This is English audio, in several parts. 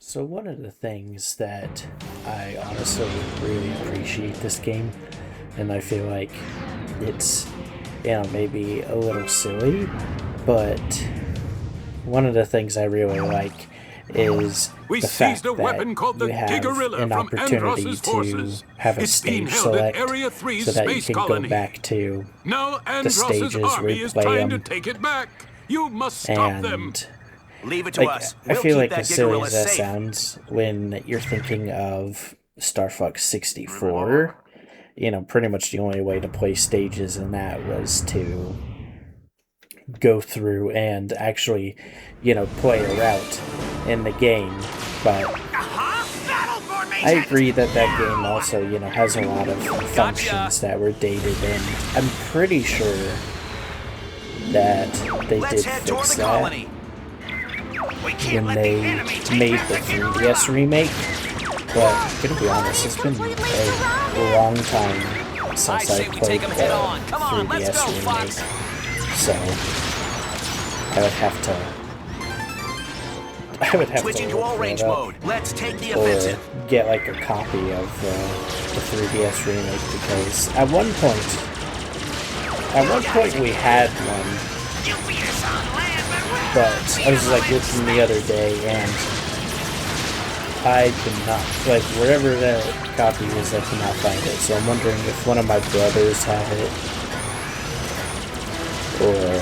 So one of the things that I honestly really appreciate this game, and I feel like it's, maybe a little silly, but one of the things I really like is We the seized fact a that weapon called the you have Gigarilla an from opportunity Andross's to forces. have a It's being stage held at select Area 3's so that you space can go colony. back to Now the Andross's stages, army is replay trying to them, take it back. You must stop them. and Leave it to like us. I We'll feel keep like that as silly Gigarilla as that safe. sounds when you're thinking of Star Fox 64, pretty much the only way to play stages in that was to go through and actually, play a route in the game. But I agree that that game also, has a lot of functions that were dated, and I'm pretty sure that they Let's did head toward fix the that colony. We when can't let the they enemy take made back the the Gigarilla. 3DS remake. But gonna be honest, it's been a long time since I say we played take 'em the head on. Come on, let's 3DS go, remake, Fox. so I would have Switching to to all look range that up, mode. Let's take the or offensive. get like a copy of the 3DS remake, because at one point we had one, You beat us on land, but I was like looking the other day and I cannot, like, wherever that copy is, I cannot find it. So I'm wondering if one of my brothers had it, or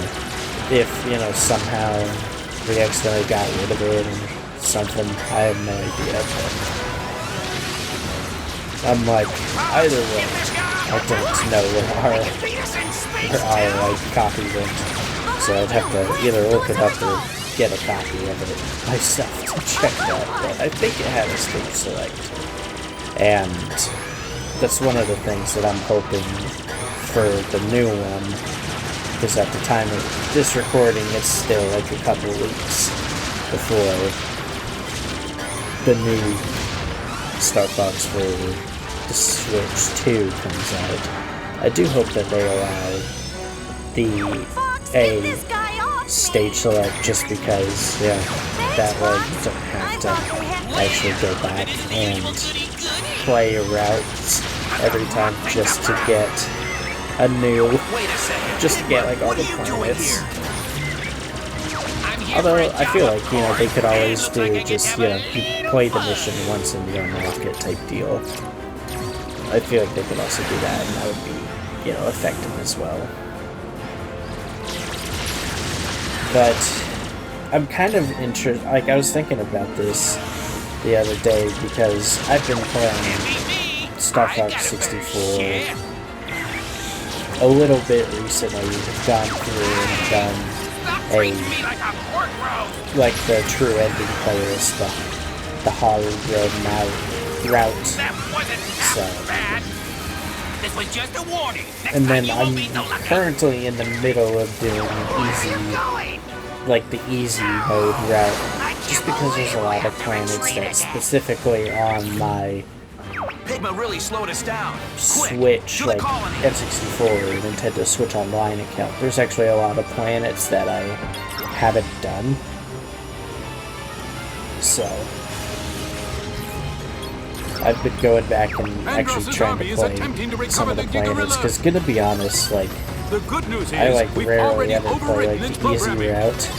if, somehow we accidentally got rid of it or something. I have no idea, but I'm like, either way, I don't know where our like, copy went. So I'd have to either look it up or get a copy of it myself to check that, but I think it had a stage select. And that's one of the things that I'm hoping for the new one, because at the time of this recording, it's still like a couple weeks before the new Star Fox for the Switch 2 comes out. I do hope that they allow a stage select, just because, that way you don't have to actually go back and play a route every time just to get a new, Wait a second. just to get like all What the are you doing planets. here? Although I feel like, they could always do just, you play the mission once and you unlock it type deal. I feel like they could also do that, and that would be, effective as well. But I'm kind of interested, like, I was thinking about this the other day, because I've been playing Star Fox 64 a little bit recently. We've gone through and done like the true ending playlist, the hard road route. So, This was just a warning. and then I'm currently in the middle of doing the easy mode route, just because there's a lot of planets that specifically on my Pigma really slowed us down. Quick, Switch, to the like colony. N64 or Nintendo Switch Online account, there's actually a lot of planets that I haven't done. So I've been going back and actually Andross's trying army to is attempting to play some recover of the the planets, Gigarilla. because gonna be honest, like, The good news is I we've rarely already ever play overridden like its the easy programming. route.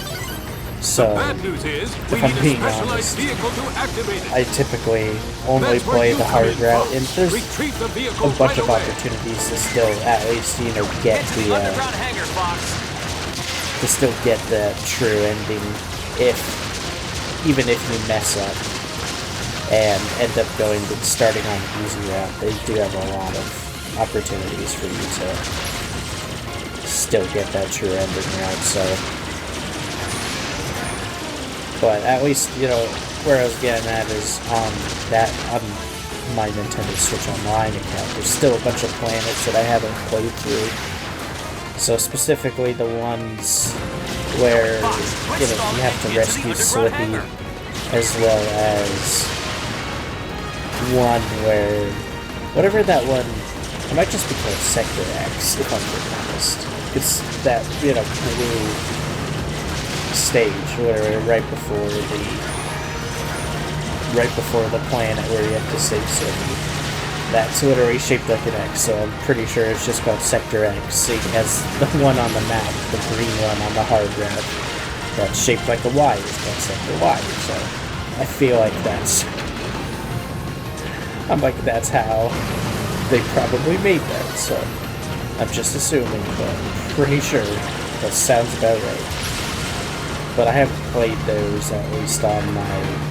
So Bad news is we if I'm need a being specialized honest, vehicle to activate it. I typically only That's where play you the come hard in, route, folks. and there's Retrieve the a vehicle bunch right of away. opportunities to still at least, get It's the the underground hangar, Fox. to still get the true ending, even if you mess up and end up starting on the easy route. They do have a lot of opportunities for you to still get that true ending route. So, but at least, where I was getting at is on my Nintendo Switch Online account, there's still a bunch of planets that I haven't played through. So specifically the ones where, you have to rescue Slippy, as well as one where, whatever that one, it might just be called Sector X, if I'm being honest. It's that, blue stage, where right before right before the planet where you have to save Sydney. That's literally shaped like an X, so I'm pretty sure it's just called Sector X, seeing as the one on the map, the green one on the hard drive, that's shaped like a Y is called Sector Y, so I feel like that's how they probably made that, so I'm just assuming, but I'm pretty sure that sounds about right. But I haven't played those, at least on my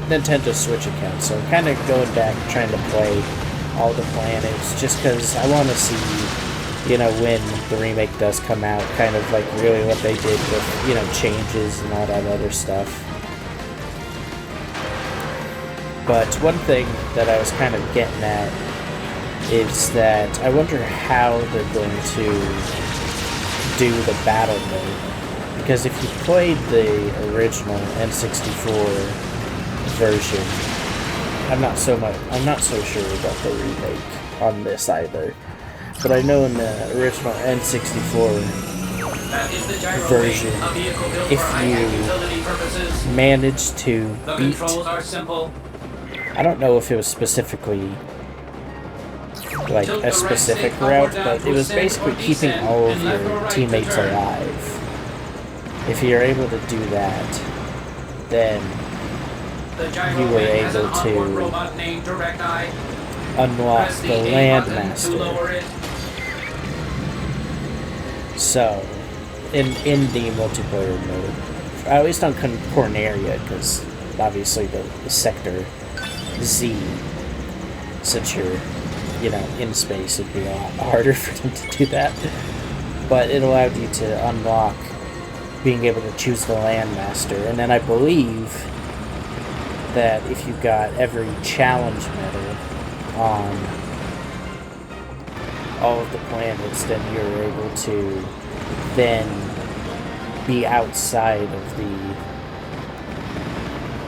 Nintendo Switch account, so I'm kind of going back trying to play all the planets, just because I want to see, you know, when the remake does come out, kind of like really what they did with, you know, changes and all that other stuff. But one thing that I was kind of getting at is that I wonder how they're going to do the battle mode. Because if you played the original N64 version, I'm not so sure about the remake on this either. But I know in the original N64 version, if you managed to beat, I don't know if it was specifically like a specific route, but it was basically keeping all of your teammates alive. If you're able to do that, then you were able to unlock the Landmaster. So, in the multiplayer mode, at least on Corneria, because obviously the Sector Z, since you're, you know, in space, it'd be a lot harder for them to do that. But it allowed you to unlock being able to choose the Landmaster, and then I believe that if you got every challenge medal on all of the planets, then you're able to then be outside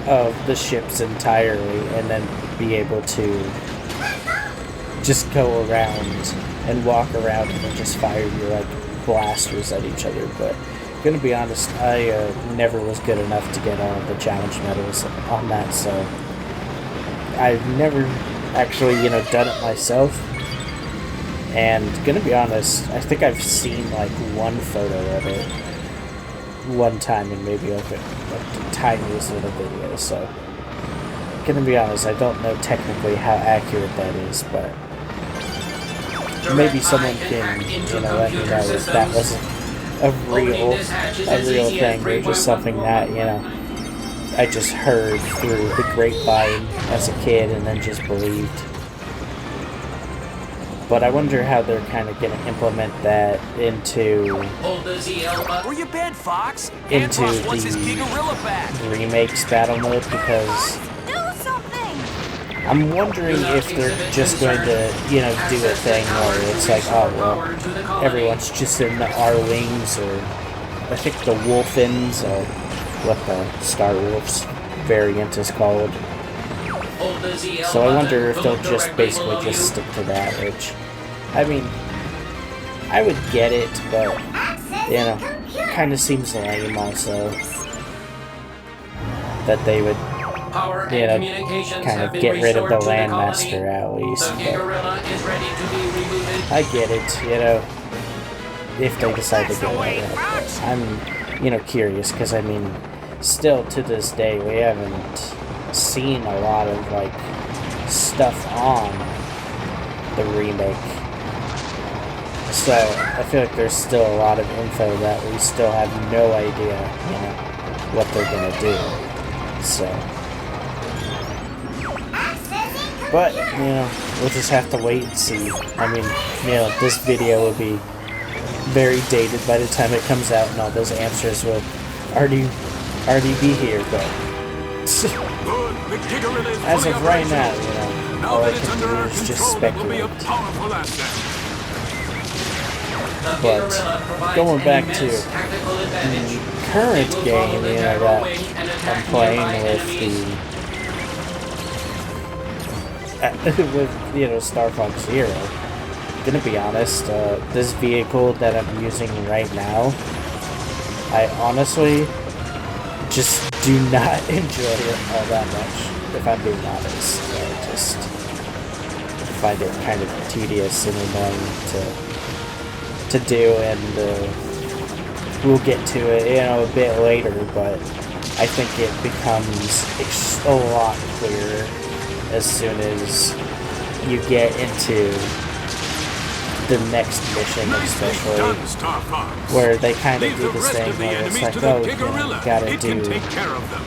of the ships entirely, and then be able to just go around and walk around and then just fire your like blasters at each other. But gonna be honest, I never was good enough to get all of the challenge medals on that, so I've never actually, you know, done it myself. And gonna be honest, I think I've seen like one photo of it one time in maybe like the tiniest little video, so gonna be honest, I don't know technically how accurate that is, but maybe someone can, you know, let me know if that wasn't a real thing, or just something that, you know, I just heard through the grapevine as a kid and then just believed. But I wonder how they're kind of going to implement that into Where you been, Fox? into Andros wants his the Gigarilla back. remakes battle mode, because I'm wondering if they're just going to, you know, do a thing where it's like, oh, well, everyone's just in the R-Wings, or I think the Wolfins, or what the Star Wolves variant is called. So I wonder if they'll just basically just stick to that, which, I mean, I would get it, but, you know, kind of seems lame also that they would, you know, kind of get rid of the Landmaster at least. I get it, you know, if they decide to go that route. I'm, you know, curious, because, I mean, still to this day, we haven't seen a lot of, like, stuff on the remake. So, I feel like there's still a lot of info that we still have no idea, you know, what they're gonna do. So, but, you know, we'll just have to wait and see. I mean, you know, this video will be very dated by the time it comes out, and all those answers will already be here, but as of right now, you know, all I can do is just speculate. But going back to the current game, you know, that I'm playing with you know, Star Fox Zero, gonna be honest, this vehicle that I'm using right now, I honestly just do not enjoy it all that much. if I'm being honest. I just find it kind of tedious and annoying to do, and we'll get to it, you know, a bit later, but I think it becomes a lot clearer as soon as you get into the next mission, especially, done, Star Fox. where they kind of Leave do the this rest thing of the where it's enemies like, to the oh, you Gigarilla. gotta It do... can take care of them.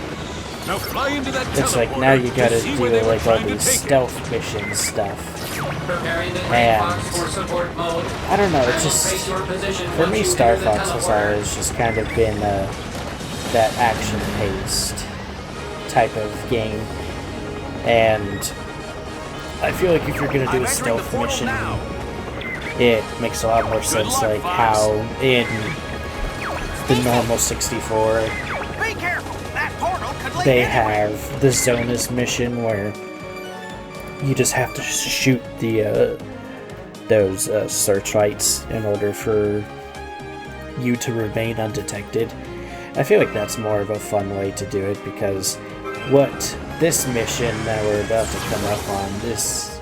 Now fly into that It's like, now you gotta do, like, all these stealth mission stuff. And I don't know, it's just, for me, Star Fox has always just kind of been that action-paced type of game, and I feel like if you're gonna do a stealth mission, it makes a lot more sense, like how in the normal 64, they have the Zonus mission where you just have to shoot the those searchlights in order for you to remain undetected. I feel like that's more of a fun way to do it, because what this mission that we're about to come up on, this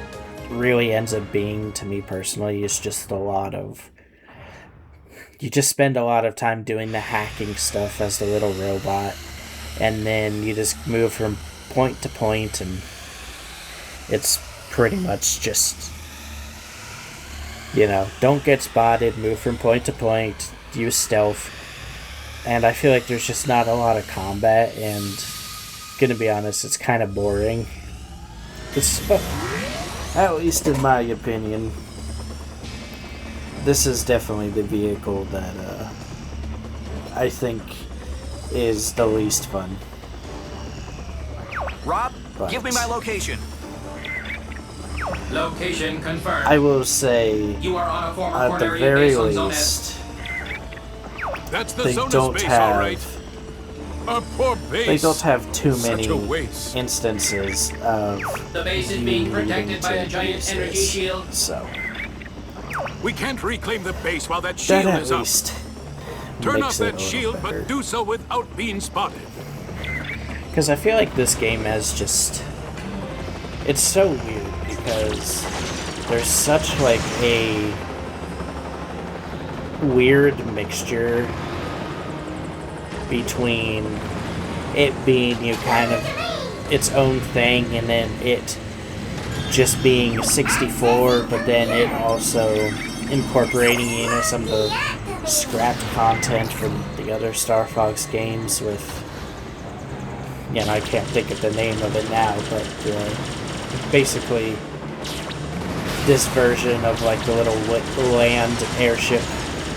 really ends up being, to me personally, is just a lot of... You just spend a lot of time doing the hacking stuff as the little robot, and then you just move from point to point, and it's pretty much just, you know, don't get spotted, move from point to point, use stealth, and I feel like there's just not a lot of combat, and gonna be honest, it's kind of boring. It's, at least in my opinion, this is definitely the vehicle that I think is the least fun. Rob, But give me my location. Location confirmed. I will say, You are on a former at the Corneria very base on Zone S. least, That's the they Zonus don't base, have... all right. A poor base. They don't have too Such many a waste. instances of The base is you being needing protected by to a giant use energy this. shield. So, We can't reclaim the base while that shield that at is up. least Turn makes off it a that little shield, better. but do so without being spotted. Because I feel like this game has just... It's so weird, because there's such, like, a weird mixture between it being, you kind of, its own thing, and then it just being 64, but then it also incorporating, you know, some of the scrapped content from the other Star Fox games with, you know, I can't think of the name of it now, but basically this version of, like, the little land airship,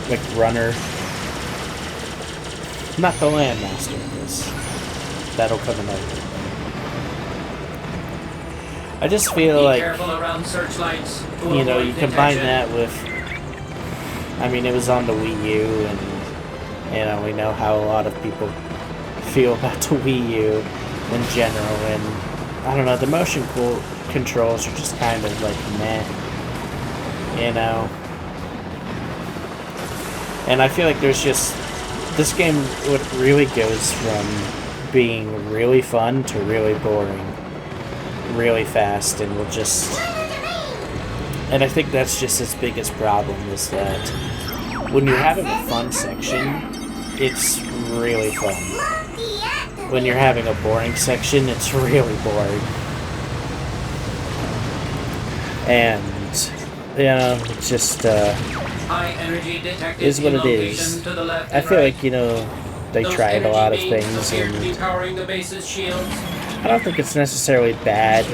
like, runner. Not the Landmaster, because that'll come in later. I just feel Be like, careful around searchlights to you know, avoid you combine detection. that with, I mean, it was on the Wii U, and, you know, we know how a lot of people feel about the Wii U in general, and, I don't know, the motion controls are just kind of like meh, you know? And I feel like there's just, this game really goes from being really fun to really boring really fast, and will just... And I think that's just its biggest problem, is that when you're having a fun section, it's really fun. When you're having a boring section, it's really boring. And, you know, it's just, High energy detected is what in it is. location to the left I and feel right. like, you know, they Those tried a lot of energy beams things, appear to be and powering the base's shields. I don't think it's necessarily bad,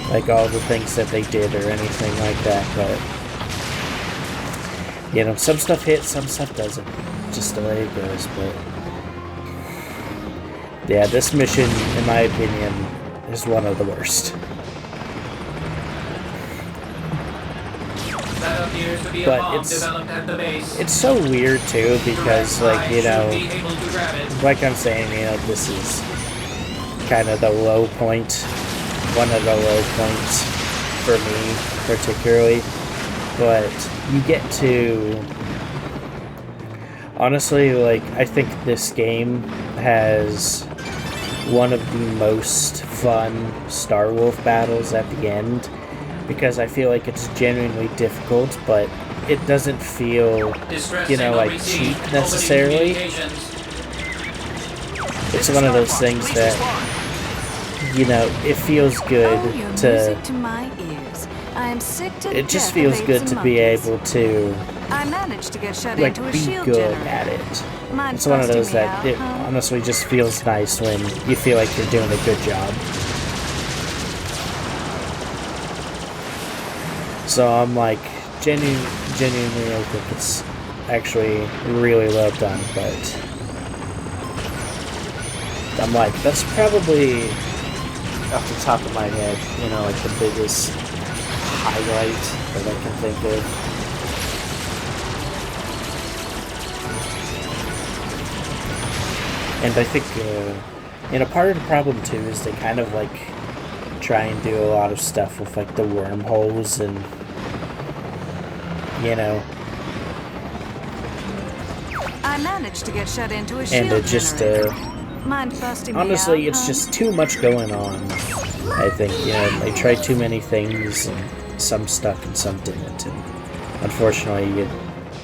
like all the things that they did or anything like that, but, you know, some stuff hits, some stuff doesn't, just the way it goes, but, yeah, this mission, in my opinion, is one of the worst. That appears to be a But bomb it's- developed at the base. It's so weird, too, because, like, you know, Should be able to grab it. like I'm saying, you know, this is kind of the low point, one of the low points for me, particularly, but you get to, honestly, like, I think this game has one of the most fun Star Wolf battles at the end, because I feel like it's genuinely difficult, but it doesn't feel, you know, like cheap necessarily. It's one of those things that, you know, it feels good to my ears. I am sick to it just feels good to be able to, I managed to get shut like, into a be shield good generator. at it. Mind It's one of busting those me that out, it huh? honestly just feels nice when you feel like you're doing a good job. So I'm like, genuinely I think it's actually really well done, but I'm like, that's probably, off the top of my head, you know, like the biggest highlight that I can think of. And I think, you know, part of the problem too is they kind of like try and do a lot of stuff with like the wormholes and, you know, I managed to get shut into a and shield it just, generator. Mind busting me honestly, out, it's huh? just too much going on. I think, you know, they tried too many things and some stuck and some didn't. And unfortunately,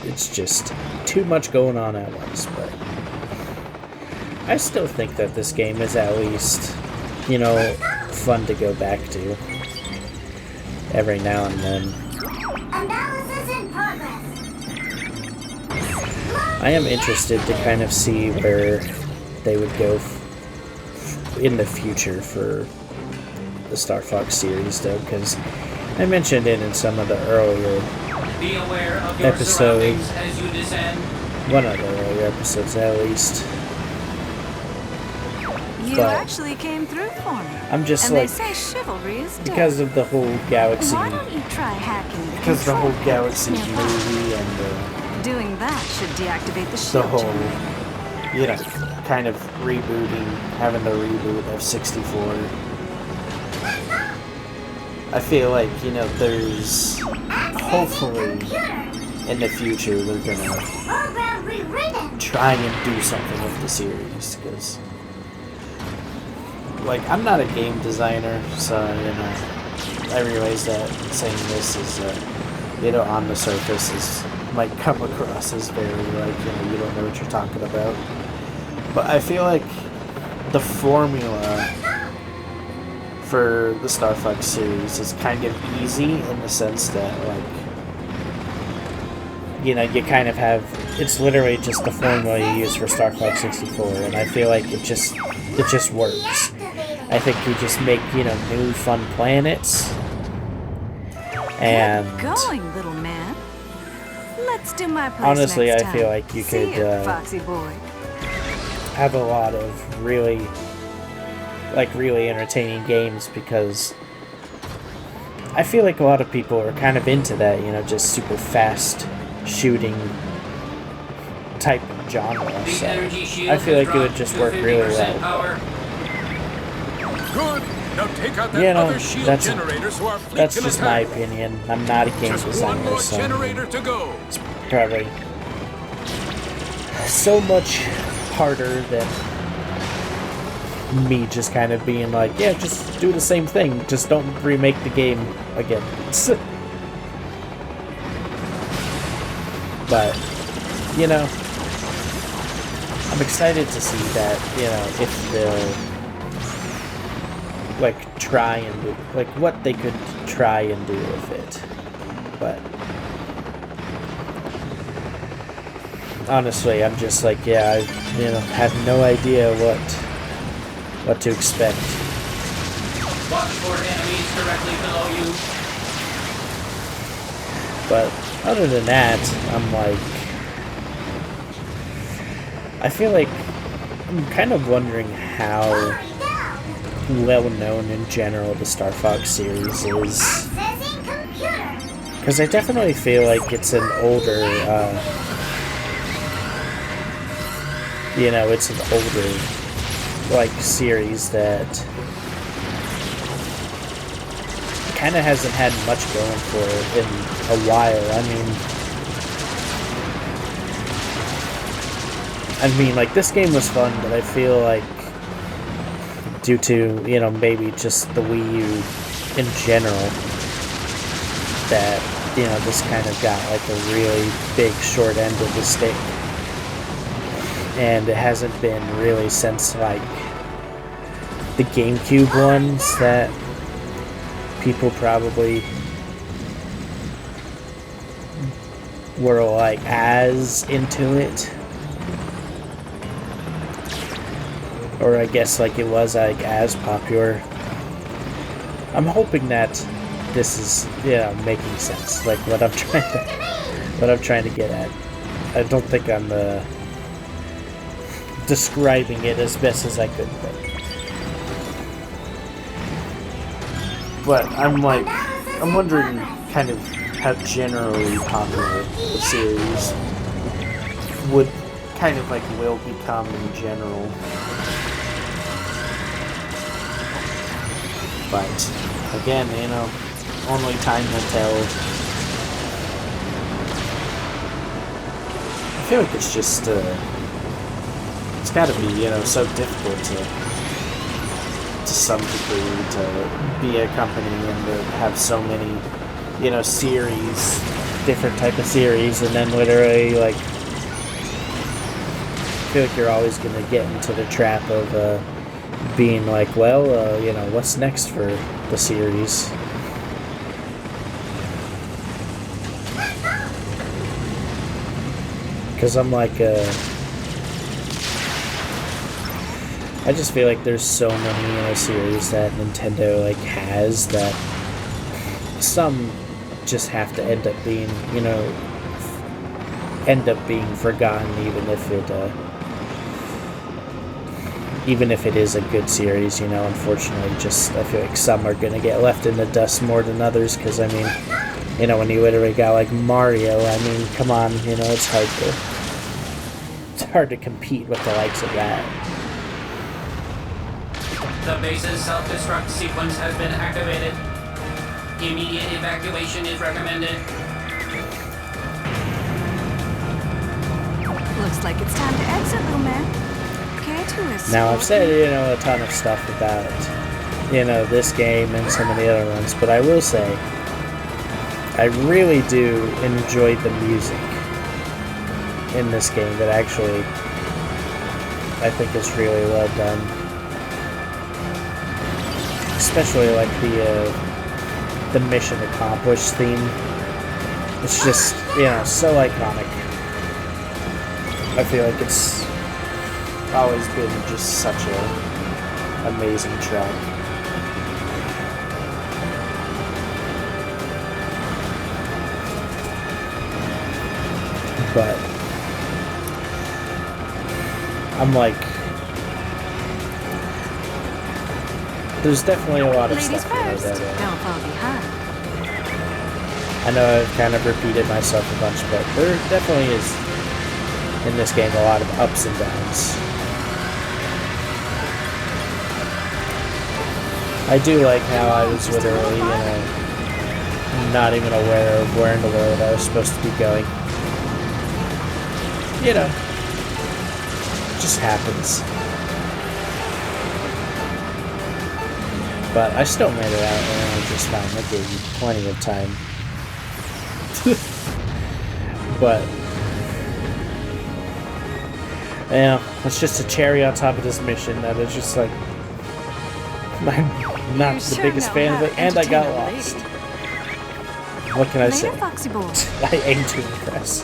it's just too much going on at once. But I still think that this game is at least, you know, fun to go back to every now and then. Analysis in progress. I am interested to kind of see where they would go in the future for the Star Fox series, though, because I mentioned it in some of the earlier Be aware of your episodes, surroundings as you descend. one of the earlier episodes at least. You but actually came through for me. I'm just and like, they say chivalry is dead. because of the whole Galaxy, Why don't you try hacking the because the whole control Galaxy panels nearby? movie and Doing that should deactivate the the shield whole, generator. you know, kind of rebooting, having the reboot of 64. I feel like, you know, there's, hopefully, in the future, they're gonna Program rewritten. try and do something with the series, because, like, I'm not a game designer, so, you know, I realize that saying this is, you know, on the surface is, might come across as very, like, you know, you don't know what you're talking about. But I feel like the formula for the Star Fox series is kind of easy in the sense that, like, you know, you kind of have, it's literally just the formula you use for Star Fox 64, and I feel like it just works. I think you just make, you know, new fun planets, and Get going, little man. Let's do my place honestly, next I time. feel like you See could, ya, Foxy boy. have a lot of really, like, really entertaining games, because I feel like a lot of people are kind of into that, you know, just super fast shooting type genre. The So energy shield I feel has like it would dropped just to work really 50% well. power. Good. Now take out that You know, other shield that's- generator so our fleet That's can just my attack. opinion. I'm not a game Just one designer, more so generator to go. it's probably so much harder than me just kind of being like, yeah, just do the same thing. Just don't remake the game again. But, you know, I'm excited to see that, you know, if they'll, like, try and do, like, what they could try and do with it. But honestly, I'm just like, yeah, I, you know, have no idea what to expect. Watch for enemies directly below you. But other than that, I'm like, I feel like I'm kind of wondering how well known in general the Star Fox series is, Accessing computer. because I definitely feel like it's an older, you know, it's an older, like, series that kind of hasn't had much going for it in a while. I mean, like, this game was fun, but I feel like due to, you know, maybe just the Wii U in general, that, you know, this kind of got like a really big short end of the stick. And it hasn't been really since like the GameCube ones that people probably were like as into it. Or I guess like it was like as popular. I'm hoping that this is, you know, making sense. Like what I'm trying to get at. I don't think I'm describing it as best as I could, but I'm wondering kind of how generally popular the series would kind of like will become in general. But again, you know, only time will tell. I feel like it's just it's gotta be, you know, so difficult to some degree to be a company and to have so many, you know, series, different type of series, and then literally like I feel like you're always gonna get into the trap of being like, well, you know, what's next for the series? Because I'm like, I just feel like there's so many, you know, series that Nintendo like has that some just have to end up being, you know, forgotten, even if it is a good series, you know. Unfortunately, just I feel like some are gonna get left in the dust more than others. Because I mean, you know, when you literally got like Mario, I mean, come on, you know, it's hard to compete with the likes of that. The base's self-destruct sequence has been activated. Immediate evacuation is recommended. Looks like it's time to exit, little man. Care to escort? Now, I've said, you know, a ton of stuff about, you know, this game and some of the other ones, but I will say, I really do enjoy the music in this game that actually I think is really well done. Especially like the mission accomplished theme. It's just, you know, so iconic. I feel like it's always been just such a amazing track. But I'm like, there's definitely a lot of Ladies stuff in there first, that don't fall behind. I know I've kind of repeated myself a bunch, but there definitely is in this game a lot of ups and downs. I do like how I was literally, you know, not even aware of where in the world I was supposed to be going. You know, it just happens. But I still made it out, and I just found that gave you plenty of time. But, you know, it's just a cherry on top of this mission that is just like, I'm not the biggest fan of it, and I got lost. What can I say? Later, Foxy boy. I aim to impress.